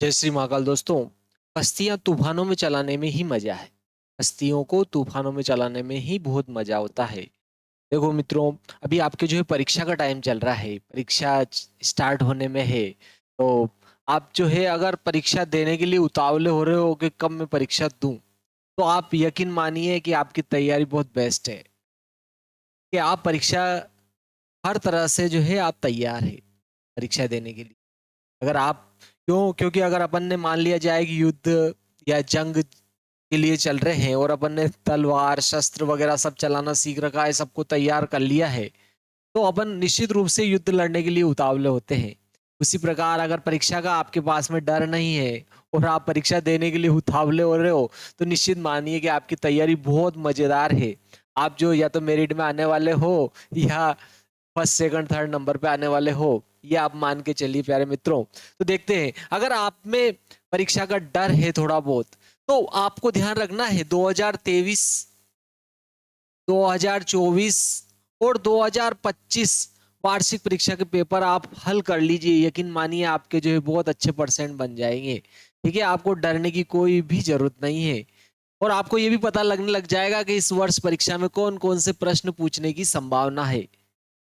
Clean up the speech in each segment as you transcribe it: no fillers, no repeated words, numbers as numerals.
जय श्री महाकाल दोस्तों। कश्तियां तूफानों में चलाने में ही मजा है। कश्तियों को तूफानों में चलाने में ही बहुत मजा होता है। देखो मित्रों, अभी आपके जो है परीक्षा का टाइम चल रहा है, परीक्षा स्टार्ट होने में है। तो आप जो है अगर परीक्षा देने के लिए उतावले हो रहे हो कि कब मैं परीक्षा दूं, तो आप यकीन मानिए कि आपकी तैयारी बहुत बेस्ट है। कि आप परीक्षा हर तरह से जो है आप तैयार है परीक्षा देने के लिए। अगर आप क्योंकि अगर अपन ने मान लिया जाए कि युद्ध या जंग के लिए चल रहे हैं और अपन ने तलवार शस्त्र वगैरह सब चलाना सीख रखा है, सबको तैयार कर लिया है, तो अपन निश्चित रूप से युद्ध लड़ने के लिए उतावले होते हैं। उसी प्रकार अगर परीक्षा का आपके पास में डर नहीं है और आप परीक्षा देने के लिए उतावले हो रहे हो, तो निश्चित मानिए कि आपकी तैयारी बहुत मजेदार है। आप जो या तो मेरिट में आने वाले हो या फर्स्ट सेकंड थर्ड नंबर पे आने वाले हो, ये आप मान के चलिए प्यारे मित्रों। तो देखते हैं, अगर आप में परीक्षा का डर है थोड़ा बहुत, तो आपको ध्यान रखना है 2023, 2024 और 2025 वार्षिक परीक्षा के पेपर आप हल कर लीजिए। यकीन मानिए आपके जो है बहुत अच्छे परसेंट बन जाएंगे। ठीक है, आपको डरने की कोई भी जरूरत नहीं है। और आपको ये भी पता लगने लग जाएगा कि इस वर्ष परीक्षा में कौन कौन से प्रश्न पूछने की संभावना है।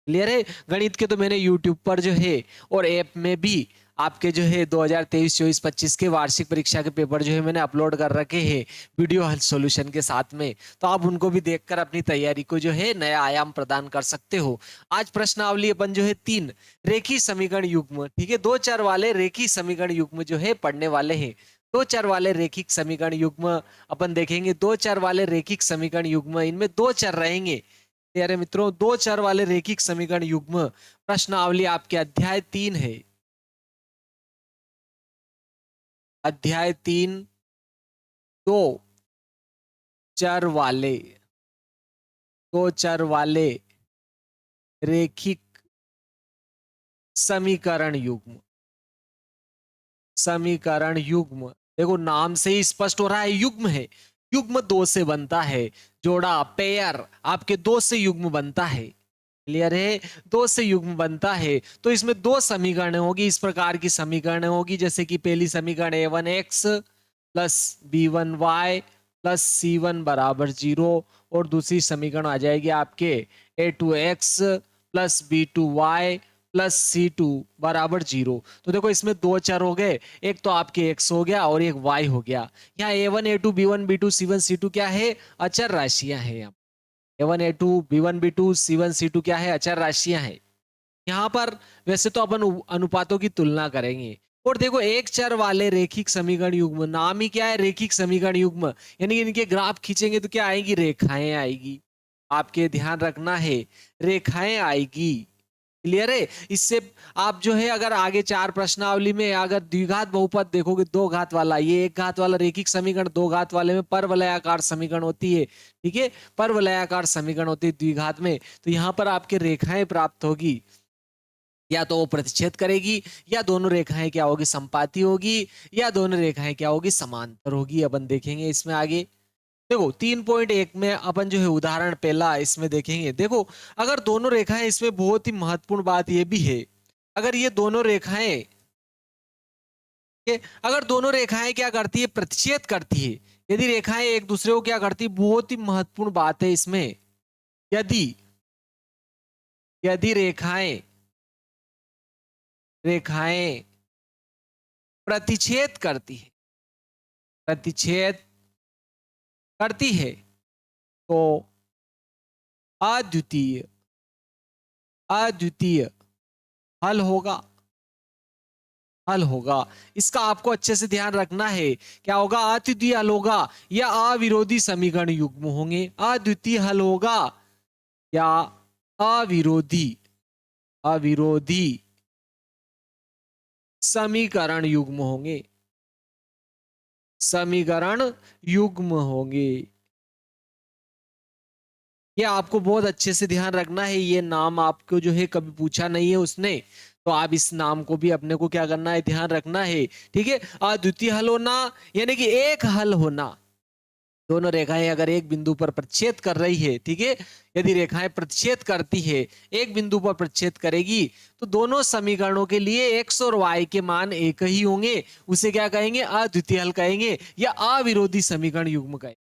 क्लियर है। गणित के तो मैंने यूट्यूब पर जो है और ऐप में भी आपके जो है 2023 24 25 के वार्षिक परीक्षा के पेपर जो है मैंने अपलोड कर रखे हैं वीडियो हल सॉल्यूशन के साथ में। तो आप उनको भी देखकर अपनी तैयारी को जो है नया आयाम प्रदान कर सकते हो। आज प्रश्नावली अपन जो है 3 रेखी समीकरण युग्म, ठीक है, 2 चर वाले रेखी समीकरण युग्म जो है पढ़ने वाले हैं। 2 चर वाले रेखिक समीकरण युग्म अपन देखेंगे। 2 चर वाले रेखिक समीकरण युग्म, इनमें 2 चर रहेंगे प्यारे मित्रों। 2 चर वाले रेखिक समीकरण युग्म प्रश्नावली आपके अध्याय 3 है। अध्याय 3, 2 चर वाले, 2 चर वाले रेखिक समीकरण युग्म, समीकरण युग्म। देखो नाम से ही स्पष्ट हो रहा है युग्म है। युग्म 2 से बनता है। जोड़ा पेयर आपके 2 से युग्म बनता है। क्लियर है। 2 से युग्म बनता है तो इसमें 2 समीकरण होगी। इस प्रकार की समीकरण होगी जैसे कि पहली समीकरण a1x plus b1y plus c1 बराबर 0, और दूसरी समीकरण आ जाएगी आपके a2x plus b2y plus c2 बराबर 0। तो देखो इसमें 2 चर हो गए, एक तो आपके x हो गया और एक y हो गया। यहाँ a1 a2 b1 b2 c1 c2 क्या है, अचर राशियां हैं। यहाँ a1 a2 b1 b2 c1 c2 क्या है, अचर राशियां हैं। यहाँ पर वैसे तो अपन अनुपातों की तुलना करेंगे। और देखो एक चर वाले रेखिक समीकरण युग्म, नाम ही क्या है, रेखिक समीकरण युग्म, यानी इनके ग्राफ खींचेंगे तो क्या आएगी, रेखाएं आएगी। आपके ध्यान रखना है, रेखाएं आएगी। क्लियर है। इससे आप जो है अगर आगे 4 प्रश्नावली में अगर द्विघात बहुपद देखोगे, 2 घात वाला, ये 1 घात वाला रेखिक समीकरण, 2 घात वाले में परवलयाकार समीकरण होती है। ठीक है, परवलयाकार समीकरण होती है द्विघात में। तो यहां पर आपके रेखाएं प्राप्त होगी, या तो वो प्रतिच्छेद करेगी, या दोनों रेखाएं क्या होगी, संपाती होगी, या दोनों रेखाएं क्या होगी, समांतर होगी। अपन देखेंगे इसमें आगे। देखो 3.1 में अपन जो है उदाहरण पहला इसमें देखेंगे। देखो अगर दोनों रेखाएं, इसमें बहुत ही महत्वपूर्ण बात यह भी है, अगर ये दोनों रेखाएं, अगर दोनों रेखाएं क्या करती है, प्रतिच्छेद करती है। यदि रेखाएं एक दूसरे को क्या करती है, बहुत ही महत्वपूर्ण बात है इसमें, यदि यदि रेखाएं रेखाएं प्रतिच्छेद करती है, प्रतिच्छेद करती है, तो अद्वितीय अद्वितीय हल होगा, हल होगा। इसका आपको अच्छे से ध्यान रखना है। क्या होगा, अद्वितीय हल होगा या अविरोधी समीकरण युग्म होंगे। अद्वितीय हल होगा या अविरोधी अविरोधी समीकरण युग्म होंगे, समीकरण युग्म होंगे। ये आपको बहुत अच्छे से ध्यान रखना है। ये नाम आपको जो है कभी पूछा नहीं है उसने, तो आप इस नाम को भी अपने को क्या करना है, ध्यान रखना है। ठीक है, अद्वितीय हल होना यानी कि एक हल होना, दोनों रेखाएं अगर एक बिंदु पर प्रतिच्छेद कर रही है, ठीक है, यदि रेखाएं प्रतिच्छेद करती है, एक बिंदु पर प्रतिच्छेद करेगी, तो दोनों समीकरणों के लिए x और y के मान एक ही होंगे। उसे क्या कहेंगे? अद्वितीय हल कहेंगे या अविरोधी समीकरण युग्म कहेंगे।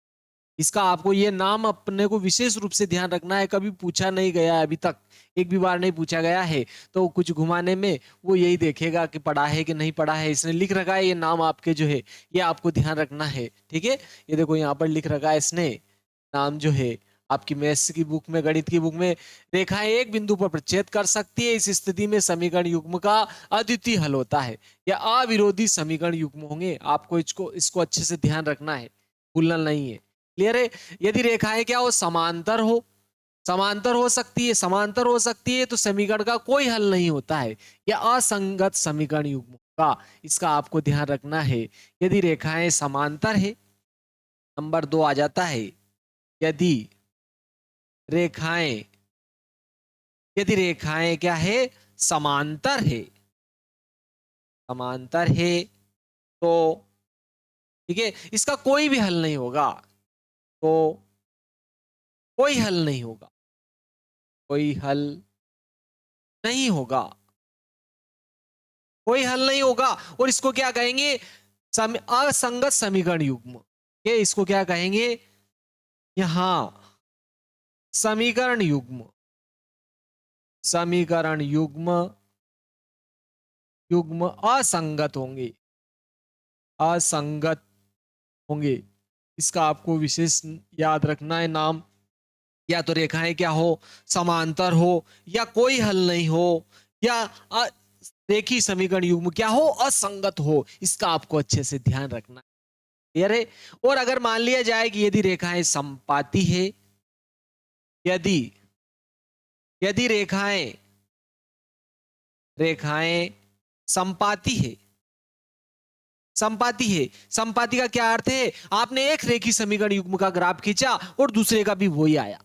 इसका आपको ये नाम अपने को विशेष रूप से ध्यान रखना है, कभी पूछा नहीं गया है अभी तक, एक भी बार नहीं पूछा गया है, तो कुछ घुमाने में वो यही देखेगा कि पढ़ा है कि नहीं पढ़ा है। इसने लिख रखा है ये नाम आपके जो है, ये आपको ध्यान रखना है, ठीक है। ये देखो यहाँ पर लिख रखा है इसने नाम जो है आपकी मैथ्स की बुक में, गणित की बुक में, रेखाएं एक बिंदु पर प्रतिच्छेद कर सकती है, इस स्थिति में समीकरण युग्म का अद्वितीय हल होता है या अविरोधी समीकरण युग्म होंगे। आपको इसको इसको अच्छे से ध्यान रखना है, भूलना नहीं है। क्लियर है? यदि रेखाएं क्या हो? समांतर हो, समांतर हो सकती है, समांतर हो सकती है तो समीकरण का कोई हल नहीं होता है या असंगत समीकरण युग्म का, इसका आपको ध्यान रखना है। यदि रेखाएं समांतर है, नंबर 2 आ जाता है, यदि रेखाएं, यदि रेखाएं क्या है? समांतर है, समांतर है, तो ठीक है, इसका कोई भी हल नहीं होगा, तो कोई हल नहीं होगा, कोई हल नहीं होगा, कोई हल नहीं होगा। और इसको क्या कहेंगे? असंगत समीकरण युग्म। ये इसको क्या कहेंगे? यहां समीकरण युग्म, समीकरण युग्म, युग्म असंगत होंगे, असंगत होंगे। इसका आपको विशेष याद रखना है नाम। या तो रेखाएं क्या हो? समांतर हो, या कोई हल नहीं हो, या रेखीय समीकरण युग्म क्या हो? असंगत हो। इसका आपको अच्छे से ध्यान रखना है। क्लियर है? और अगर मान लिया जाए कि यदि रेखाएं संपाती है, यदि यदि रेखाएं, रेखाएं संपाती है, संपाती है, संपाती का क्या अर्थ है? आपने एक रेखीय समीकरण युग्म का ग्राफ खींचा और दूसरे का भी वही आया,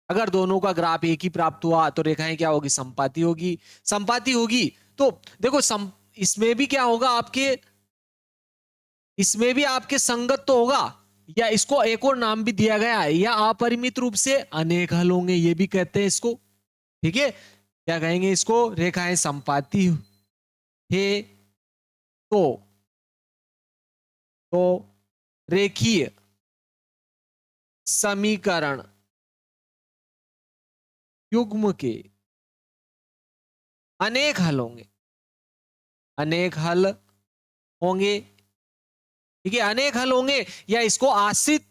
अगर दोनों का ग्राफ एक ही प्राप्त हुआ तो रेखाएं क्या होगी? संपाती होगी। संपाती होगी तो देखो इसमें भी क्या होगा आपके, इसमें भी आपके संगत तो होगा, या इसको एक और नाम भी दिया गया है, या अपरिमित रूप से अनेक हल होंगे, ये भी कहते हैं इसको, ठीक है। क्या कहेंगे इसको? रेखाएं संपाती है तो तो रेखीय समीकरण युग्म के अनेक हल होंगे, अनेक हल होंगे, ठीक है, अनेक हल होंगे। या इसको आश्रित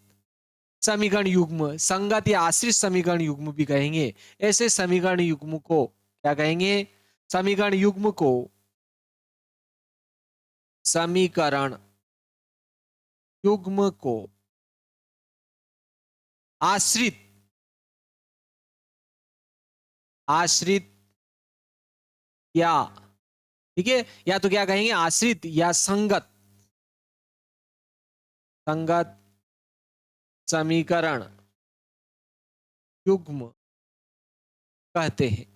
समीकरण युग्म, संगत या आश्रित समीकरण युग्म भी कहेंगे। ऐसे समीकरण युग्म को क्या कहेंगे? समीकरण युग्म को, समीकरण युग्म को आश्रित, आश्रित या, ठीक है, या तो क्या कहेंगे? आश्रित या संगत, संगत समीकरण युग्म कहते हैं।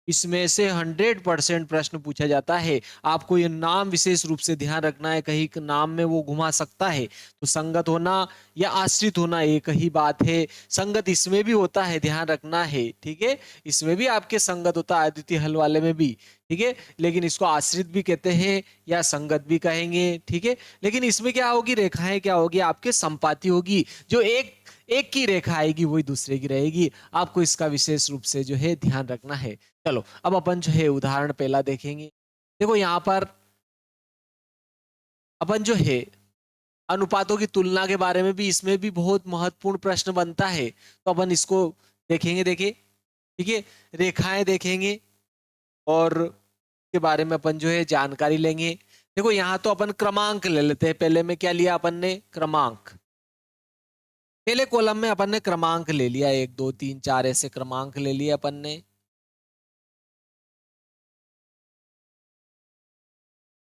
इसमें से 100% प्रश्न पूछा जाता है। आपको ये नाम विशेष रूप से ध्यान रखना है, कहीं नाम में वो घुमा सकता है। तो संगत होना या आश्रित होना एक ही बात है। संगत इसमें भी होता है, ध्यान रखना है, ठीक है, इसमें भी आपके संगत होता है, अद्वितीय हल वाले में भी, ठीक है, लेकिन इसको आश्रित भी कहते हैं या संगत भी कहेंगे, ठीक है। लेकिन इसमें क्या होगी? रेखाएं क्या होगी आपके? संपाती होगी। जो एक एक की रेखा आएगी वही दूसरे की रहेगी। आपको इसका विशेष रूप से जो है ध्यान रखना है। चलो अब अपन जो है उदाहरण पहला देखेंगे। देखो यहां पर अपन जो है अनुपातों की तुलना के बारे में भी, इसमें भी बहुत महत्वपूर्ण प्रश्न बनता है, तो अपन इसको देखेंगे। देखिए, ठीक है, रेखाएं देखेंगे और के बारे में अपन जो है जानकारी लेंगे। देखो यहां तो अपन क्रमांक ले लेते हैं। पहले में क्या लिया अपन ने? क्रमांक। पहले कॉलम में अपन ने क्रमांक ले लिया, 1 2 3 4 ऐसे क्रमांक ले लिए अपन ने।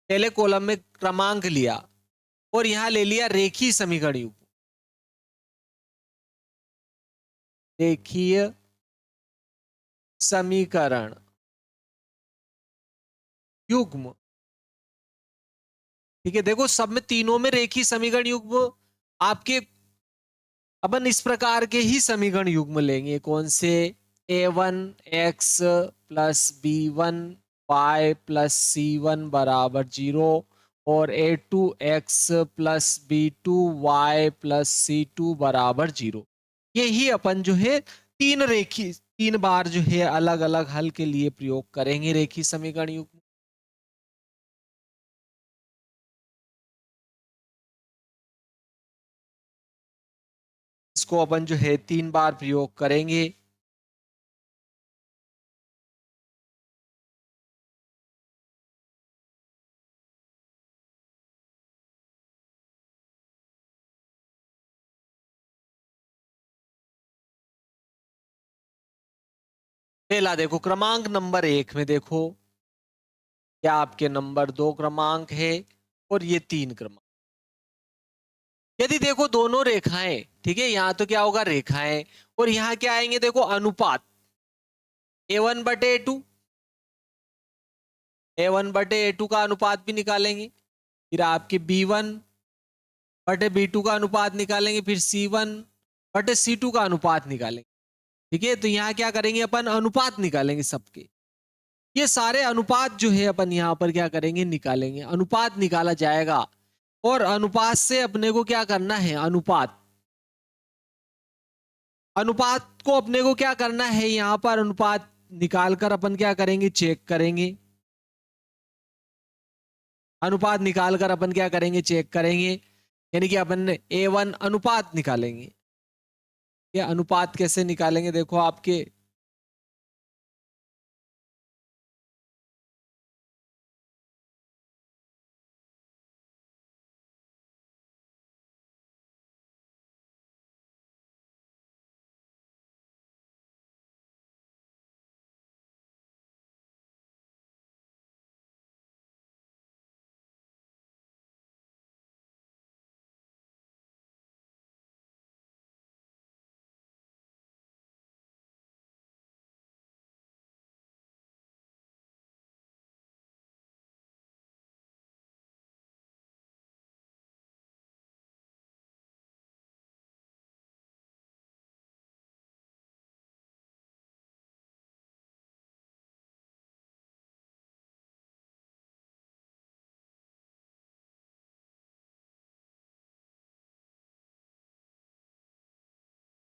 पहले कॉलम में क्रमांक लिया और यहां ले लिया रेखीय समीकरण युग्म, रेखीय समीकरण युग्म, ठीक है। देखो सब में, तीनों में रेखीय समीकरण युग्म आपके अपन इस प्रकार के ही समीकरण युग्म लेंगे। कौन से? a1x plus b1y plus c1 बराबर 0 और a2x plus b2y plus c2 बराबर 0। यही अपन जो है तीन बार जो है अलग अलग हल के लिए प्रयोग करेंगे रेखीय समीकरण युग्म। इसको अपन जो है 3 बार प्रयोग करेंगे। पहला देखो क्रमांक नंबर 1 में देखो, क्या आपके नंबर 2 क्रमांक है और ये 3 क्रमांक। यदि देखो दोनों रेखाएं, ठीक है, यहां तो क्या होगा रेखाएं, और यहां क्या आएंगे देखो अनुपात, a1 बटे a2, a1 बटे a2 का अनुपात भी निकालेंगे, फिर आपके b1 बटे b2 का अनुपात निकालेंगे, फिर c1 बटे c2 का अनुपात निकालेंगे। ठीक है, तो यहाँ क्या करेंगे अपन अनुपात निकालेंगे सबके। ये सारे अनुपात जो है अपन यहाँ पर क्या करेंगे निकालेंगे, अनुपात निकाला जाएगा। और अनुपात से अपने को क्या करना है, अनुपात अनुपात को अपने को क्या करना है, यहां पर अनुपात निकालकर अपन क्या करेंगे चेक करेंगे। अनुपात निकालकर अपन क्या करेंगे चेक करेंगे, यानी कि अपन a1 अनुपात निकालेंगे। ये अनुपात कैसे निकालेंगे देखो आपके,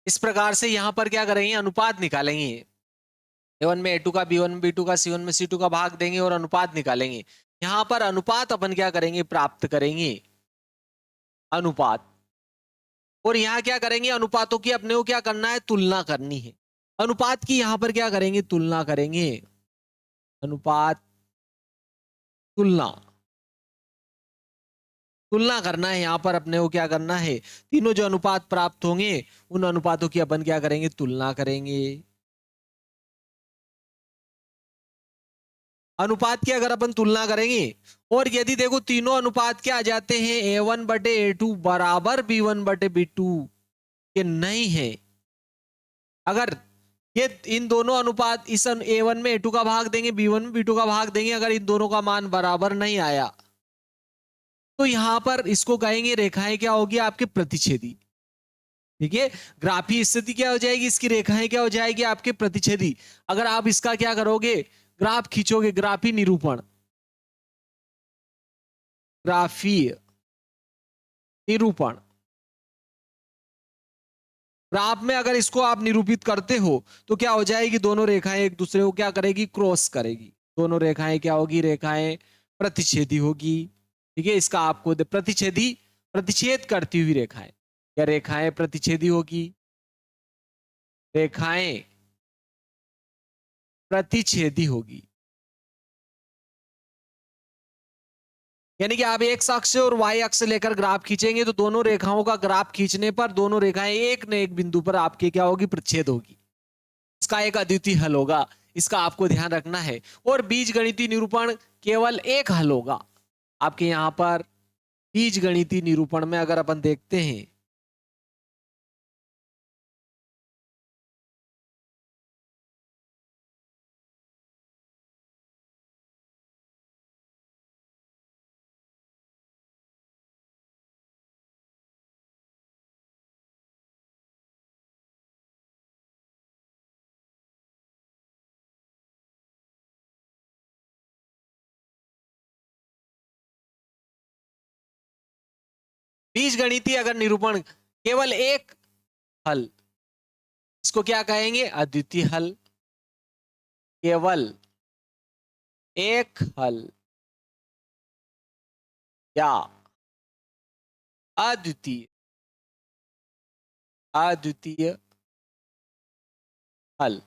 इस प्रकार से यहां पर क्या करेंगे अनुपात निकालेंगे। a1 में a2 का, b1 में b2 का, c1 में c2 का भाग देंगे और अनुपात निकालेंगे। यहां पर अनुपात अपन क्या करेंगे प्राप्त करेंगे, अनुपात। और यहां क्या करेंगे अनुपातों की अपने को क्या करना है तुलना करनी है। अनुपात की यहां पर क्या करेंगे तुलना करेंगे, अनुपात तुलना, तुलना करना है। यहां पर अपने को क्या करना है, तीनों जो अनुपात प्राप्त होंगे उन अनुपातों की अपन क्या करेंगे तुलना करेंगे। अनुपात की अगर अपन तुलना करेंगे, और यदि देखो तीनों अनुपात क्या आ जाते हैं a1 बटे a2 बराबर b1 बटे b2 के नहीं है, अगर ये इन दोनों अनुपात इस a1 में a2 का भाग देंगे, b1 में b2 का भाग देंगे, अगर इन दोनों का मान बराबर नहीं आया तो यहां पर इसको कहेंगे रेखाएं क्या होगी आपके प्रतिच्छेदी। ठीक है, ग्राफी स्थिति क्या हो जाएगी, इसकी रेखाएं क्या हो जाएगी आपके प्रतिच्छेदी। अगर आप इसका क्या करोगे ग्राफ खींचोगे, ग्राफी निरूपण, ग्राफी निरूपण, ग्राफ में अगर इसको आप निरूपित करते हो तो क्या हो जाएगी, दोनों रेखाएं एक दूसरे को क्या करेगी क्रॉस करेगी, दोनों रेखाएं क्या होगी रेखाएं प्रतिच्छेदी होगी। ठीक है, इसका आपको प्रतिच्छेदी, प्रतिच्छेद करती हुई रेखाएं, या रेखाएं प्रतिच्छेदी होगी, रेखाएं प्रतिच्छेदी होगी। यानी कि आप एक्स अक्ष और वाई अक्ष लेकर ग्राफ खींचेंगे तो दोनों रेखाओं का ग्राफ खींचने पर दोनों रेखाएं एक न एक बिंदु पर आपके क्या होगी प्रतिच्छेद होगी। इसका एक अद्वितीय हल होगा, इसका आपको ध्यान रखना है। और बीज गणितीय निरूपण केवल एक हल होगा आपके यहां पर। बीज गणितीय निरूपण में अगर अपन देखते हैं, बीजगणितीय अगर निरूपण केवल एक हल, इसको क्या कहेंगे? अद्वितीय हल। केवल एक हल या अद्वितीय, अद्वितीय हल।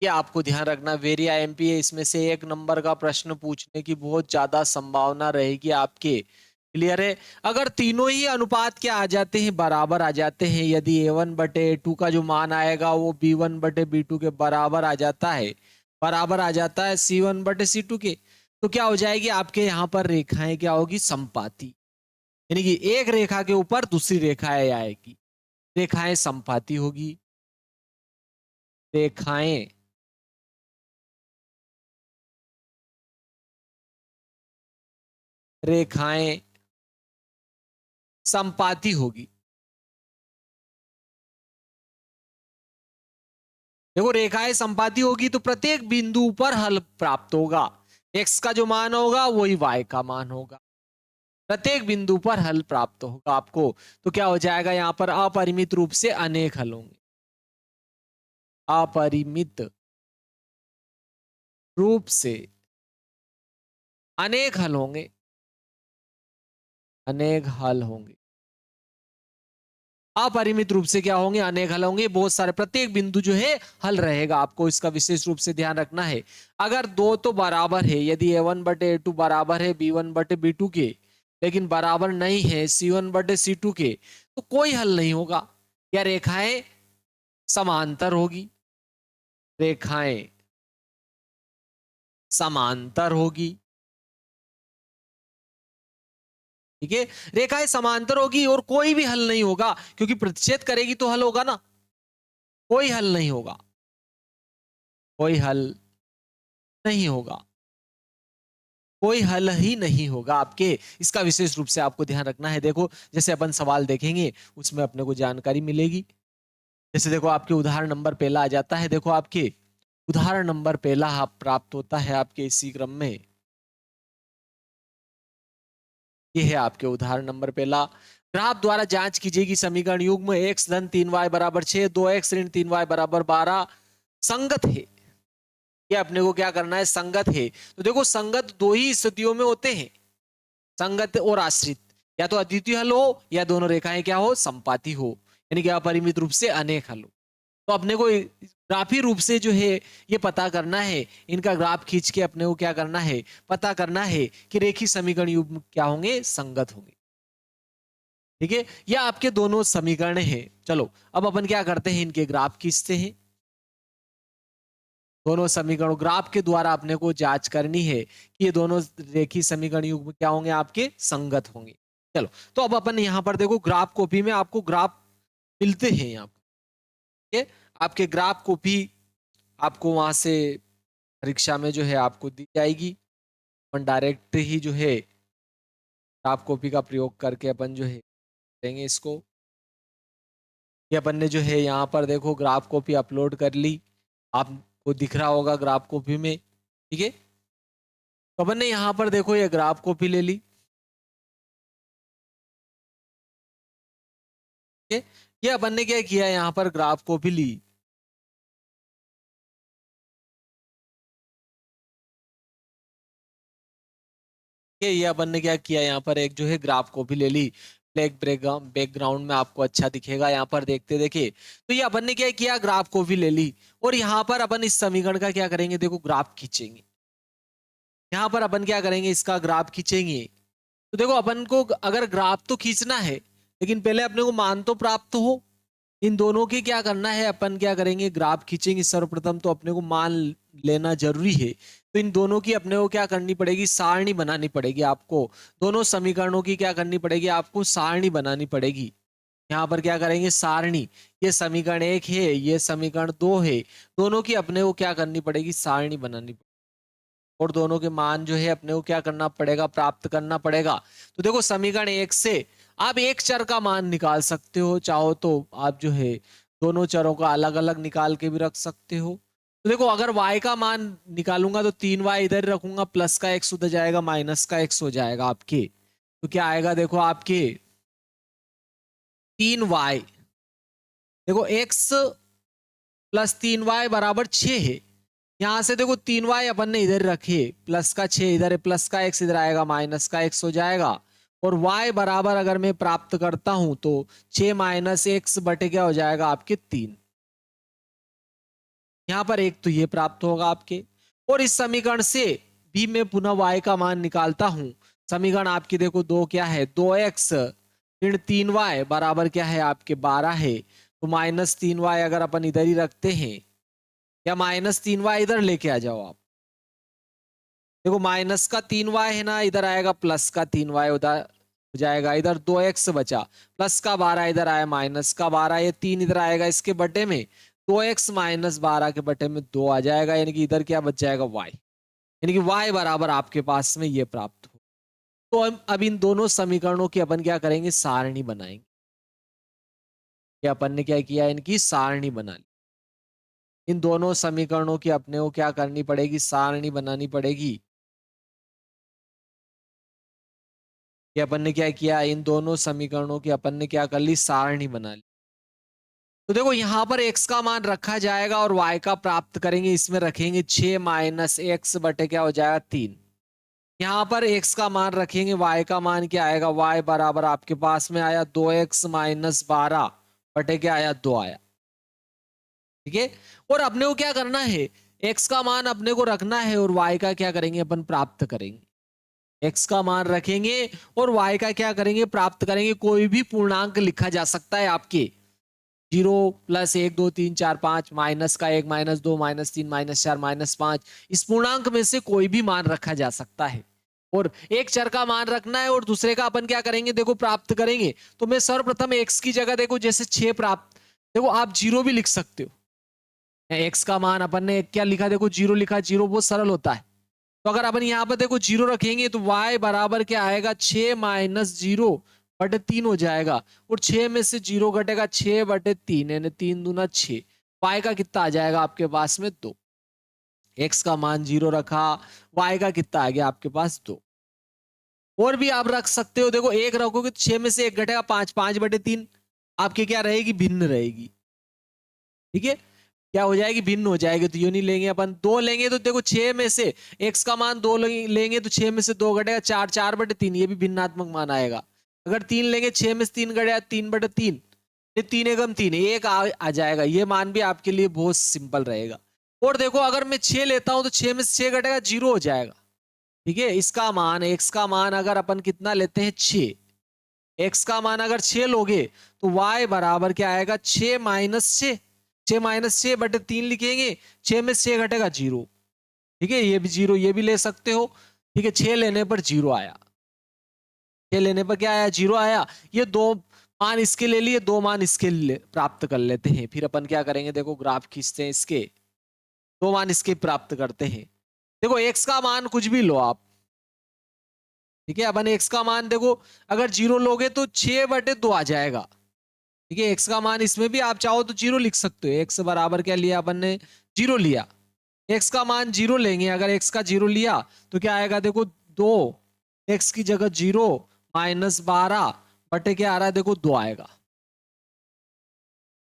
ये आपको ध्यान रखना, वेरी आईएमपी है, इसमें से एक नंबर का प्रश्न पूछने की बहुत ज्यादा संभावना रहेगी आपके। क्लियर है? अगर तीनों ही अनुपात क्या आ जाते हैं? बराबर आ जाते हैं। यदि A1/A2 का जो मान आएगा वो B1/B2 के बराबर आ जाता है, बराबर आ जाता है C1/C2 के, तो क्या हो जाएगी आपके यहाँ पर रेखाएं क्या होगी? संपाती। यानी कि एक रेखा के ऊपर दूसरी रेखाएं आएगी, रेखाएं संपाती होगी। रेखाएं रेखाएं संपाती होगी। देखो रेखाएं संपाती होगी तो प्रत्येक बिंदु पर हल प्राप्त होगा। एक्स का जो मान होगा वही वाई का मान होगा। प्रत्येक बिंदु पर हल प्राप्त होगा आपको। तो क्या हो जाएगा यहां पर? अपरिमित रूप से अनेक हल होंगे। अपरिमित रूप से अनेक हल होंगे, अनेक हल होंगे। अपरिमित रूप से क्या होंगे? अनेक हल होंगे। बहुत सारे, प्रत्येक बिंदु जो है हल रहेगा। आपको इसका विशेष रूप से ध्यान रखना है। अगर दो तो बराबर है, यदि A1/A2 बराबर है B1/B2 के, लेकिन बराबर नहीं है C1/C2 के, तो कोई हल नहीं होगा। या रेखाएं समांतर होगी, रेखाएं समांतर होगी। ठीक है, रेखाएं समांतर होगी और कोई भी हल नहीं होगा, क्योंकि प्रतिच्छेद करेगी तो हल होगा ना। कोई हल नहीं होगा, कोई हल नहीं होगा, कोई हल ही नहीं होगा आपके। इसका विशेष रूप से आपको ध्यान रखना है। देखो जैसे अपन सवाल देखेंगे उसमें अपने को जानकारी मिलेगी। जैसे देखो आपके उदाहरण नंबर पहला आ जाता है। देखो आपके उदाहरण नंबर पहला आप प्राप्त होता है आपके इसी क्रम में। ये है आपके उदाहरण नंबर पहला। ग्राफ द्वारा जांच कीजिए कि समीकरण युग्म x धन 3y बराबर 6, 2x ऋण 3y बराबर 12 संगत है। ये अपने को क्या करना है? संगत है। तो देखो संगत दो ही स्थितियों में होते हैं, संगत और आश्रित। या तो अद्वितीय हल हो या दोनों रेखाएं क्या हो? संपाती हो, यानी कि अपरिमित रूप से अनेक हल हो। तो अपने को ग्राफी रूप से जो है ये पता करना है, इनका ग्राफ खींच के अपने को क्या करना है? पता करना है कि रेखीय समीकरण युग्म क्या होंगे? संगत होंगे। ठीक है, यह आपके दोनों समीकरण हैं। चलो अब अपन क्या करते हैं? इनके ग्राफ खींचते हैं। दोनों समीकरणों ग्राफ के द्वारा अपने को जांच करनी है कि ये दोनों रेखीय समीकरण युग्म क्या होंगे? आपके संगत होंगे। चलो तो अब अपन यहां पर देखो ग्राफ कॉपी में आपको ग्राफ मिलते हैं यहाँ पर। ठीक है, आपके ग्राफ कॉपी आपको वहां से परीक्षा में जो है आपको दी जाएगी। अपन डायरेक्ट ही जो है ग्राफ कॉपी का प्रयोग करके अपन जो है देंगे इसको। ये अपन ने जो है यहाँ पर देखो ग्राफ कॉपी अपलोड कर ली, आपको दिख रहा होगा ग्राफ कॉपी में। ठीक है, तो अपन ने यहाँ पर देखो ये ग्राफ कॉपी ले ली। ठीक है, ये अपन ने क्या किया? यहाँ पर ग्राफ कॉपी ली। ये अपन ने क्या किया? यहाँ पर एक जो है ग्राफ कॉपी ले ली। ब्लैक बैकग्राउंड में आपको अच्छा दिखेगा यहाँ पर, देखते देखे। तो ये अपन ने क्या किया? ग्राफ कॉपी ले ली और यहाँ पर अपन इस समीकरण का क्या करेंगे? देखो ग्राफ खींचेंगे। यहाँ पर अपन क्या करेंगे? इसका ग्राफ खींचेंगे। तो देखो अपन को अगर ग्राफ तो खींचना है, लेकिन पहले अपने को मान तो प्राप्त हो। इन दोनों के क्या करना है? अपन क्या करेंगे? ग्राफ खींचेंगे। सर्वप्रथम तो अपने को मान लेना जरूरी है। तो इन दोनों की अपने को क्या करनी पड़ेगी? सारणी बनानी पड़ेगी आपको। दोनों समीकरणों की क्या करनी पड़ेगी? आपको सारणी बनानी पड़ेगी। यहाँ पर क्या करेंगे? सारणी। ये समीकरण 1 है, ये समीकरण 2 है। दोनों की अपने को क्या करनी पड़ेगी? सारणी बनानी पड़ेगी। और दोनों के मान जो है अपने को क्या करना पड़ेगा? प्राप्त करना पड़ेगा। तो देखो समीकरण 1 से आप एक चर का मान निकाल सकते हो, चाहो तो आप जो है दोनों चरों का अलग अलग निकाल के भी रख सकते हो। तो देखो अगर y का मान निकालूंगा तो 3y इधर रखूंगा, प्लस का x उधर जाएगा, माइनस का x हो जाएगा आपके। तो क्या आएगा देखो आपके 3y, देखो x प्लस 3y बराबर 6 है। यहां से देखो 3y अपन ने इधर रखे, प्लस का 6 इधर है, प्लस का x इधर आएगा, माइनस का x हो जाएगा। और y बराबर अगर मैं प्राप्त करता हूं तो 6 माइनस एक्स बटे क्या हो जाएगा आपके 3। यहां पर एक तो ये प्राप्त होगा आपके। और इस समीकरण से भी मैं पुनः y का मान निकालता हूं। समीकरण आपकी देखो दो क्या है, 2x ऋण 3y बराबर क्या है आपके 12 है। तो माइनस 3y अगर अपन इधर ही रखते हैं, या माइनस 3y इधर लेके आ जाओ आप। देखो माइनस का 3y है ना, इधर आएगा प्लस का 3y उधर हो जाएगा, इधर 2x बचा, प्लस का 12 इधर आया, माइनस का 12, ये 3 इधर आएगा, इसके बटे में 2x माइनस 12 के बटे में 2 आ जाएगा, यानी कि इधर क्या बच जाएगा y, यानी कि y बराबर आपके पास में ये प्राप्त हो। तो अब इन दोनों समीकरणों की अपन क्या करेंगे, सारणी बनाएंगे। कि अपन ने क्या किया, इनकी सारणी बना ली। इन दोनों समीकरणों की अपने को क्या करनी पड़ेगी, सारणी बनानी पड़ेगी। कि अपन ने क्या किया, इन दोनों समीकरणों की अपन ने क्या कर ली, सारणी बना ली। तो देखो यहां पर x का मान रखा जाएगा और y का प्राप्त करेंगे, इसमें रखेंगे 6 माइनस एक्स बटे क्या हो जाएगा 3। यहां पर x का मान रखेंगे, y का मान क्या आएगा, y बराबर आपके पास में आया 2x माइनस 12 बटे क्या आया 2 आया। ठीक है। और अपने को क्या करना है, x का मान अपने को रखना है और y का क्या करेंगे अपन प्राप्त करेंगे। x का मान रखेंगे और y का क्या करेंगे, प्राप्त करेंगे। कोई भी पूर्णांक लिखा जा सकता है आपके, 0 प्लस 1 2 3 4 5, माइनस का 1 माइनस 2 माइनस 3 माइनस 4 माइनस 5, इस पूर्णांक में से कोई भी मान रखा जा सकता है। और एक चर का मान रखना है और दूसरे का अपन क्या करेंगे, देखो प्राप्त करेंगे। तो मैं सर्वप्रथम x की जगह देखो जैसे 6 प्राप्त, देखो आप 0 भी लिख सकते हो। x का मान अपन ने क्या लिखा, देखो 0 लिखा, 0 बहुत सरल होता है। तो अगर अपन यहाँ पर देखो 0 रखेंगे तो y बराबर क्या आएगा, 6 माइनस 0 बटे 3 हो जाएगा। और 6 में से 0 घटेगा, 6 बटे 3 यानी 3 दूना 6। y का कितना आ जाएगा आपके पास में 2। x का मान 0 रखा, y का कितना आ गया आपके पास 2। और भी आप रख सकते हो, देखो 1 रखोगे तो 6 में से 1 घटेगा 5, 5 बटे 3 आपके क्या रहेगी, भिन्न रहेगी। ठीक है, क्या हो जाएगी, भिन्न हो जाएगी। तो यू नहीं लेंगे अपन, 2 लेंगे तो देखो 6 में से x का मान 2 लेंगे तो 6 में से 2 घटेगा 4, 4 बटे 3, ये भी भिन्नात्मक मान आएगा। अगर 3 लेंगे 6 में से 3 घटेगा 3 बटे 3, ये 3 एकम 3, एक आ जाएगा। ये मान भी आपके लिए बहुत सिंपल रहेगा। और देखो अगर मैं 6 लेता हूं तो 6 में से 6 घटेगा 0 हो जाएगा। ठीक है, इसका मान x का मान अगर अपन कितना लेते हैं 6, x का मान अगर 6 लोगे तो y बराबर क्या आएगा, 6 माइनस 6, 6 माइनस 6 बटे 3 लिखेंगे, 6 में 6 घटेगा 0। ठीक है, ये भी 0, ये भी ले सकते हो। ठीक है, 6 लेने पर 0 आया, 6 लेने पर क्या आया, 0 आया। ये दो मान इसके ले लिए, दो मान इसके लिए प्राप्त कर लेते हैं। फिर अपन क्या करेंगे, देखो ग्राफ खींचते हैं इसके, दो मान इसके प्राप्त करते हैं। देखो x का मान कुछ भी लो आप, ठीक है, अपन x का मान देखो अगर 0 लोगे तो 6 बटे 2 आ जाएगा। ठीक है, x का मान इसमें भी आप चाहो तो 0 लिख सकते हो। x बराबर क्या लिया अपन ने, 0 लिया। x का मान 0 लेंगे, अगर x का 0 लिया तो क्या आएगा, देखो 2, x की जगह 0 माइनस 12 बटे क्या आ रहा है, देखो 2 आएगा।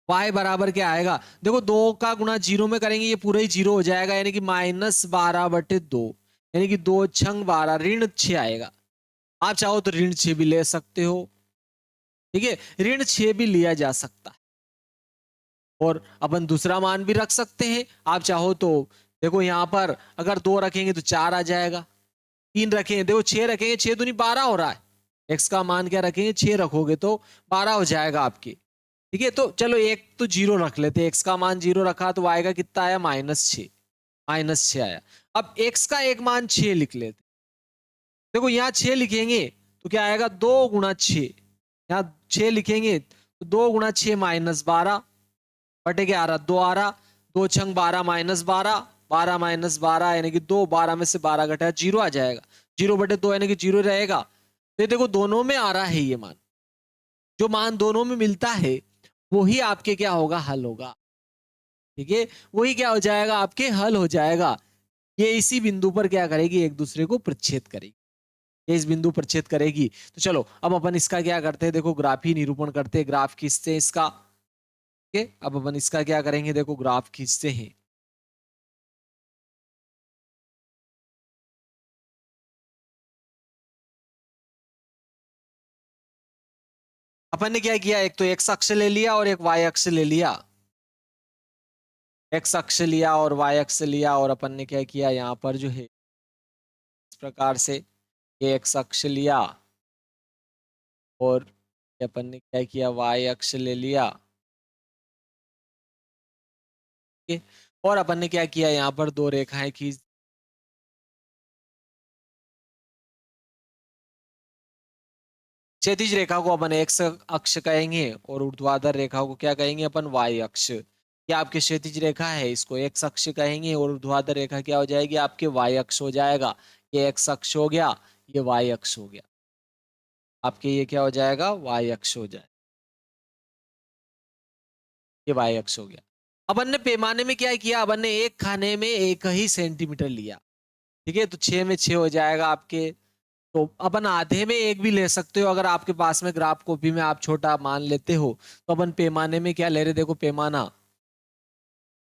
y बराबर क्या आएगा, देखो 2 का गुणा 0 में करेंगे, ये पूरा ही 0 हो जाएगा, यानी कि माइनस 12 बटे 2, यानी कि 2 छंग 12 ऋण 6 आएगा। आप चाहो तो ऋण 6 भी ले सकते हो। ठीक है, ऋण 6 भी लिया जा सकता है। और अपन दूसरा मान भी रख सकते हैं, आप चाहो तो। देखो यहां पर अगर 2 रखेंगे तो 4 आ जाएगा, 3 रखेंगे, देखो 6 रखेंगे, 6 दूनी 12 हो रहा है। x का मान क्या रखेंगे, 6 रखोगे तो 12 हो जाएगा आपके। ठीक है, तो चलो एक तो 0 रख लेते, x का मान 0 रखा तो y का कितना आया, -6, -6 आया। अब x का एक मान 6 लिख लेते, देखो यहाँ 6 लिखेंगे तो क्या आएगा, 2 गुणा 6, यहाँ 6 लिखेंगे तो 2 गुणा 6 माइनस 12 बटे क्या आ रहा, 2 आ रहा, 2 छंग 12 माइनस 12, 12 माइनस 12 यानी कि 2, 12 में से 12 घटा 0 आ जाएगा, 0 बटे 2 यानी कि 0 रहेगा। तो देखो दोनों में आ रहा है ये मान, जो मान दोनों में मिलता है वही आपके क्या होगा, हल होगा। ठीक है, वही क्या हो जाएगा, आपके हल हो जाएगा। ये इसी बिंदु पर क्या करेगी, एक दूसरे को प्रच्छेद करेगी। ये इस बिंदु पर छेद करेगी। तो चलो अब अपन इसका क्या करते हैं, देखो ग्राफ ही निरूपण करते हैं। ग्राफ खींचते हैं इसका, ठीक है। अब अपन इसका क्या करेंगे, देखो ग्राफ खींचते हैं। अपन ने क्या किया, एक तो एक्स अक्ष ले लिया और एक वाई अक्ष ले लिया। एक्स अक्ष लिया और वाई अक्ष लिया, और अपन ने क्या किया यहाँ पर जो है इस प्रकार से ये एक्स अक्ष लिया और अपन ने क्या किया, वाई अक्ष ले लिया, ठीक है। और अपन ने क्या किया, यहाँ पर दो रेखाएं खींच, क्षैतिज रेखा को अपन एक्स अक्ष कहेंगे और ऊर्ध्वाधर रेखा को क्या कहेंगे अपन, वाई अक्ष। ये आपकी क्षैतिज रेखा है, इसको एक्स अक्ष कहेंगे, और ऊर्ध्वाधर रेखा क्या हो जाएगी, आपके वाई अक्ष हो जाएगा। ये एक्स अक्ष हो गया, ये वाई अक्ष हो गया, आपके ये क्या हो जाएगा, वाई अक्ष हो जाए, ये वाई अक्ष हो गया। अपन ने पैमाने में क्या किया, अपन ने एक खाने में 1 ही सेंटीमीटर लिया, ठीक है। तो 6 में 6 हो जाएगा आपके। तो अपन आधे में 1 भी ले सकते हो, अगर आपके पास में ग्राफ कॉपी में आप छोटा मान लेते हो। तो अपन पैमाने में क्या ले रहे, देखो पैमाना,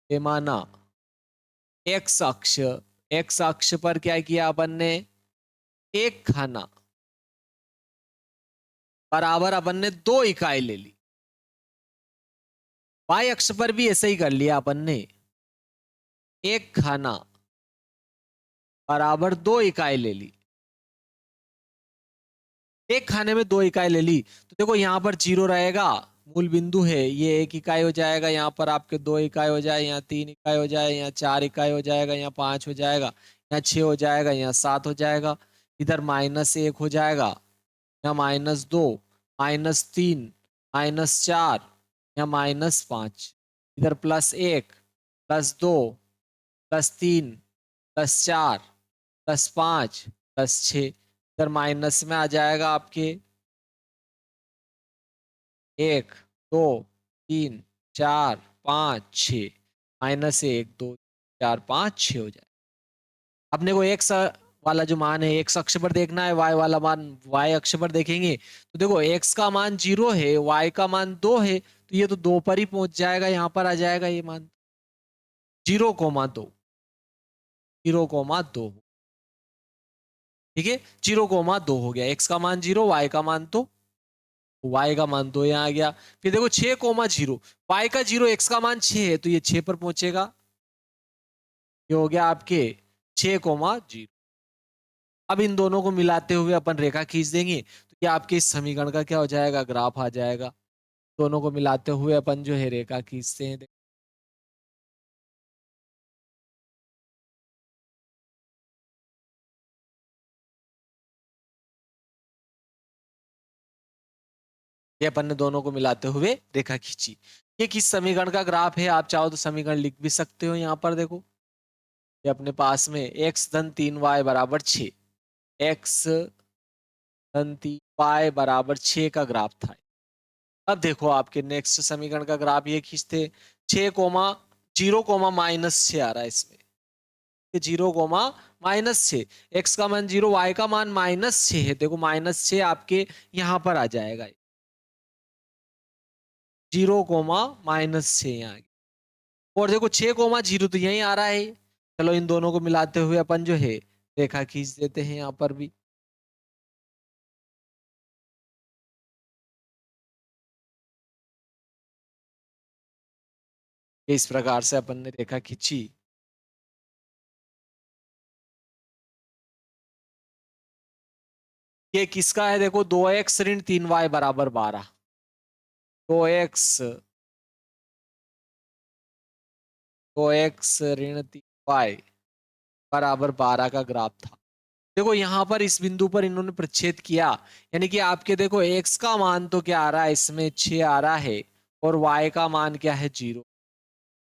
पैमाना एक्स अक्ष, एक्स अक्ष पर क्या किया अपन ने, एक खाना बराबर अपन ने 2 इकाई ले ली। वाई अक्ष पर भी ऐसे ही कर लिया अपन ने, एक खाना बराबर 2 इकाई ले ली। एक खाने में 2 इकाई ले ली, तो देखो यहाँ पर 0 रहेगा, मूल बिंदु है, ये 1 इकाई हो जाएगा, यहाँ पर आपके 2 इकाई हो जाए, यहाँ 3 इकाई हो जाए, यहाँ 4 इकाई हो जाएगा, यहाँ 5 हो जाएगा, यहाँ 6 हो जाएगा, यहाँ 7 हो जाएगा। इधर -1 हो जाएगा, यहाँ -2, -3, -4, यहाँ -5, इधर +1, +2, +3, +4, +5, +6, इधर माइनस में आ जाएगा आपके 1 2 3 4 5 6, -1 2 4 5 6 हो जाए। अपने को एक्स वाला जो मान है एक्स अक्ष पर देखना है, वाई वाला मान वाई अक्ष पर देखेंगे। तो देखो एक्स का मान 0 है, वाई का मान 2 है, तो ये तो 2 पर ही पहुंच जाएगा, यहाँ पर आ जाएगा ये मान 0,2, 0,2, ठीक है। 0,2 हो गया, एक्स का मान 0, वाई का मान तो y का मान 2 यहाँ आ गया। फिर देखो 6,0, y का 0, x का मान 6 है, तो ये 6 पर पहुंचेगा। ये हो गया आपके 6,0। अब इन दोनों को मिलाते हुए अपन रेखा खींच देंगे, तो ये आपके इस समीकरण का क्या हो जाएगा, ग्राफ आ जाएगा। दोनों को मिलाते हुए अपन जो है रेखा खींचते हैं। ये अपन ने दोनों को मिलाते हुए रेखा खींची। ये किस समीकरण का ग्राफ है, आप चाहो तो समीकरण लिख भी सकते हो। यहाँ पर देखो ये अपने पास में x धन 3y बराबर 6, x धन 3y बराबर 6 का ग्राफ था। अब देखो आपके नेक्स्ट समीकरण का ग्राफ ये खींचते, 6,0,-6 आ रहा है इसमें, 0,-6, x का मान 0, y का मान -6 है। देखो -6 आपके यहाँ पर आ जाएगा, 0,-6 यहाँ। और देखो 6,0 तो यहीं आ रहा है। चलो इन दोनों को मिलाते हुए अपन जो है रेखा खींच देते हैं यहाँ पर भी। इस प्रकार से अपन ने रेखा खींची। ये किसका है, देखो 2x ऋण 3y बराबर 12, 2x 2x ऋण 3y बराबर 12 का ग्राफ था। देखो यहाँ पर इस बिंदु पर इन्होंने प्रच्छेद किया, यानी कि आपके देखो x का मान तो क्या आ रहा है, इसमें 6 आ रहा है, और y का मान क्या है, 0।